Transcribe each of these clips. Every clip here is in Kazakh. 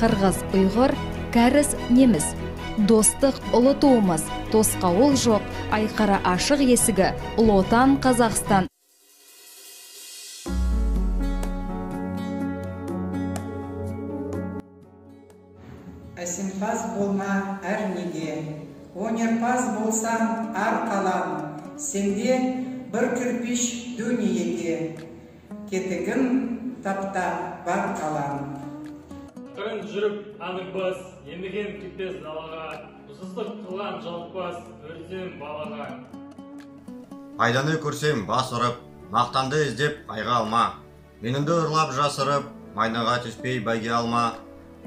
қырғыз ұйғыр, кәріс неміс. Достық ұлы туымыз, тосқауыл жоқ, айқара ашық есігі, ұлы отан Қазақстан. Әсемпаз болма әр неге, өнерпаз болсаң ар қалам, сенде бір кірпіш дүниеге, кетігін тапта бар қалам. Қырын жүріп анықпас, ендіген кетпес далаға, бұсыздық қылған жалықпас, өрсем балаға. Айданы көрсем бас ұрып, мақтанды іздеп айға алма, меніңді ұрлап жасырып, майнаға түспей бәйге алма.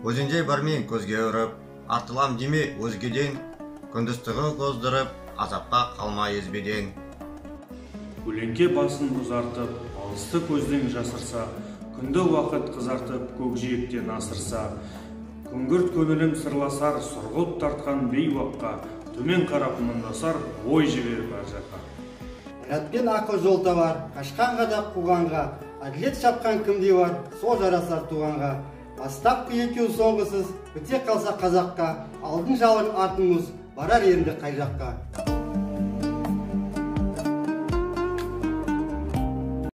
Өзінде бармен көзге ұрып, артылам деме өзгеден, күндістігі қоздырып, азапқа қалма езбеден. Көлеңке басын ұзартып, алысты көзден жасырса, күнді уақыт қызартып, көкжиектен асырса, күңгірт көңілім сырласар, сұрғылт тартқан бейуаққа, төмен қарап мұндасар, ой жіберіп ар жаққа. Қайратпен ақыл жол табар, қашқанға да қуғанға, әділет шапқан кімде бар, сол жарасар туғанға. Астапқы екеу соңғысыз, біте қалса қазаққа, алдың жалын артын мұз, барар енді қай жаққа.